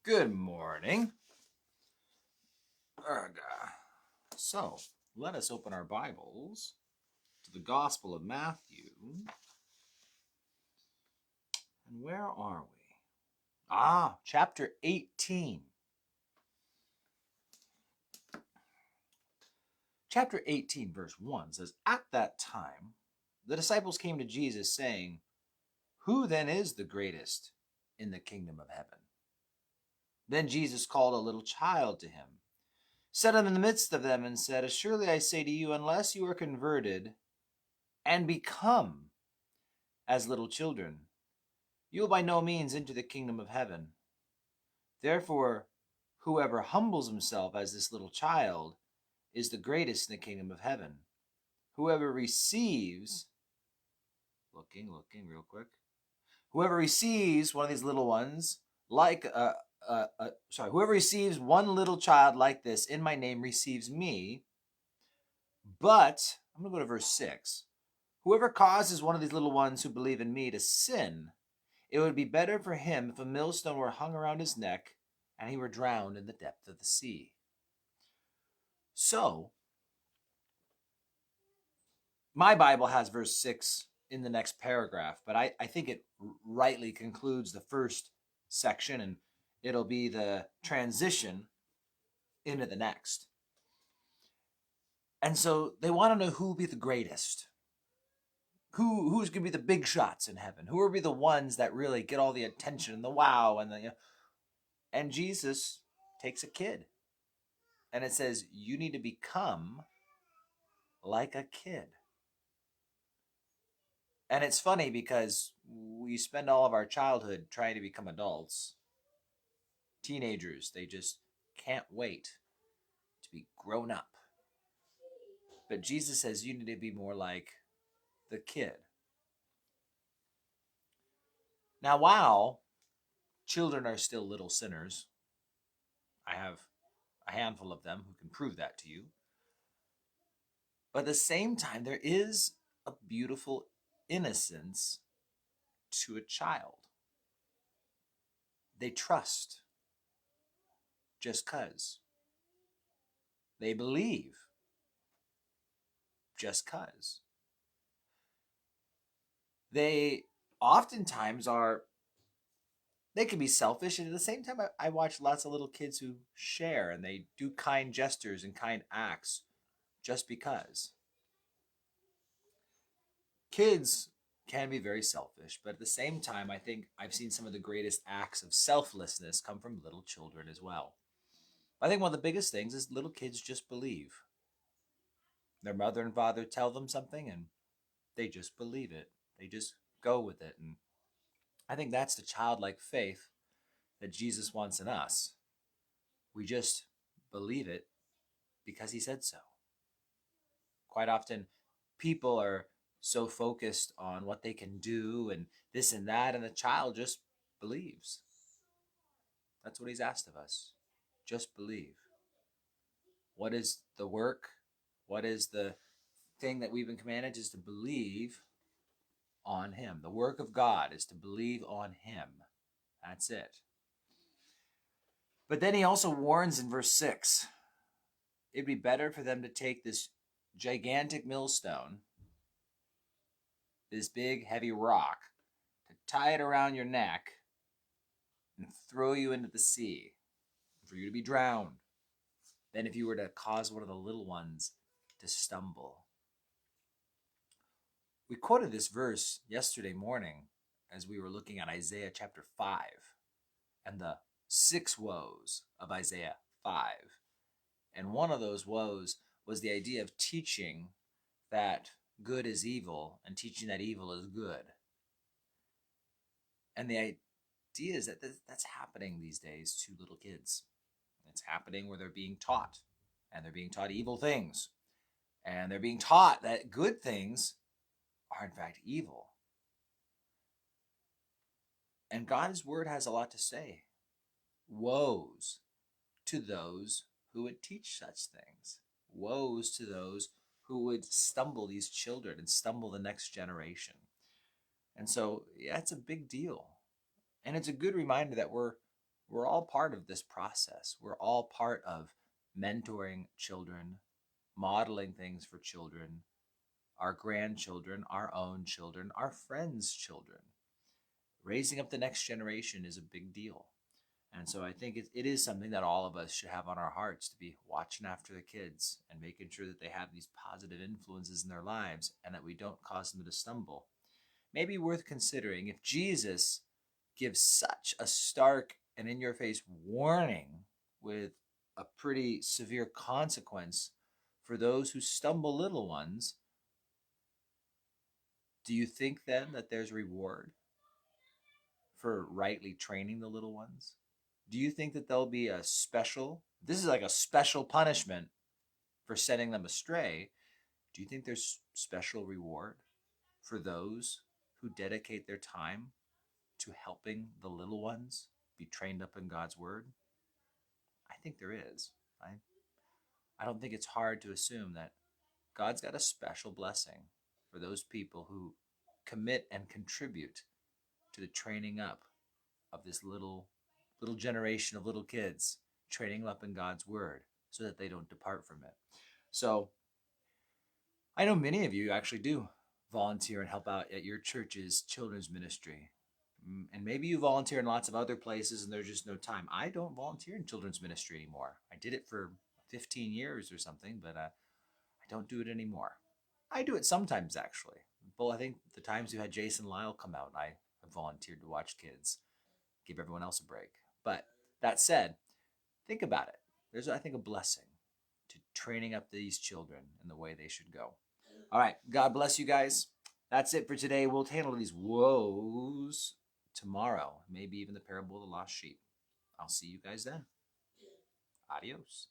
Good morning. So, let us open our Bibles to the Gospel of Matthew. And where are we? Chapter 18. Chapter 18, verse 1 says, "At that time, the disciples came to Jesus, saying, 'Who then is the greatest in the kingdom of heaven?' Then Jesus called a little child to him, set him in the midst of them, and said, 'Surely I say to you, unless you are converted and become as little children, you will by no means enter the kingdom of heaven. Therefore, whoever humbles himself as this little child is the greatest in the kingdom of heaven. Whoever receives,'" looking real quick, "whoever receives one of these little ones, whoever receives one little child like this in my name receives me. But," I'm going to go to verse 6, "whoever causes one of these little ones who believe in me to sin, it would be better for him if a millstone were hung around his neck and he were drowned in the depth of the sea." So, my Bible has verse 6 in the next paragraph, but I think it rightly concludes the first section, and it'll be the transition into the next. And so they want to know who will be the greatest. Who's going to be the big shots in heaven? Who will be the ones that really get all the attention and the wow and and Jesus takes a kid. And it says, you need to become like a kid. And it's funny because we spend all of our childhood trying to become adults. Teenagers, they just can't wait to be grown up. But Jesus says you need to be more like the kid. Now, while children are still little sinners, I have a handful of them who can prove that to you. But at the same time, there is a beautiful innocence to a child. They trust just 'cause. They believe just 'cause. They oftentimes they can be selfish, and at the same time, I watch lots of little kids who share and they do kind gestures and kind acts just because. Kids can be very selfish, but at the same time, I think I've seen some of the greatest acts of selflessness come from little children as well. I think one of the biggest things is little kids just believe. Their mother and father tell them something and they just believe it. They just go with it. And I think that's the childlike faith that Jesus wants in us. We just believe it because he said so. Quite often, people are so focused on what they can do and this and that, and the child just believes. That's what he's asked of us. Just believe. What is the work? What is the thing that we've been commanded is to believe on him. The work of God is to believe on him. That's it. But then he also warns in verse 6, it'd be better for them to take this gigantic millstone, this big heavy rock, to tie it around your neck and throw you into the sea for you to be drowned than if you were to cause one of the little ones to stumble. We quoted this verse yesterday morning as we were looking at Isaiah chapter 5 and the 6 woes of Isaiah 5. And one of those woes was the idea of teaching that good is evil and teaching that evil is good. And the idea is that that's happening these days to little kids. It's happening where they're being taught, and they're being taught evil things. And they're being taught that good things are in fact evil. And God's word has a lot to say. Woes to those who would teach such things. Woes to those who would stumble these children and stumble the next generation. And so, yeah, it's a big deal. And it's a good reminder that we're We're all part of this process. We're all part of mentoring children, modeling things for children, our grandchildren, our own children, our friends' children. Raising up the next generation is a big deal. And so I think it is something that all of us should have on our hearts, to be watching after the kids and making sure that they have these positive influences in their lives and that we don't cause them to stumble. Maybe worth considering if Jesus gives such a stark and in your face warning with a pretty severe consequence for those who stumble little ones, do you think then that there's reward for rightly training the little ones? Do you think that there'll be a special, this is like a special punishment for setting them astray? Do you think there's special reward for those who dedicate their time to helping the little ones be trained up in God's word? I think there is. I don't think it's hard to assume that God's got a special blessing for those people who commit and contribute to the training up of this little generation of little kids, training them up in God's word so that they don't depart from it. So I know many of you actually do volunteer and help out at your church's children's ministry. And maybe you volunteer in lots of other places and there's just no time. I don't volunteer in children's ministry anymore. I did it for 15 years or something, but I don't do it anymore. I do it sometimes, actually. Well, I think the times you had Jason Lyle come out, I volunteered to watch kids, give everyone else a break. But that said, think about it. There's, I think, a blessing to training up these children in the way they should go. All right. God bless you guys. That's it for today. We'll handle these woes tomorrow, maybe even the parable of the lost sheep. I'll see you guys then. Adios.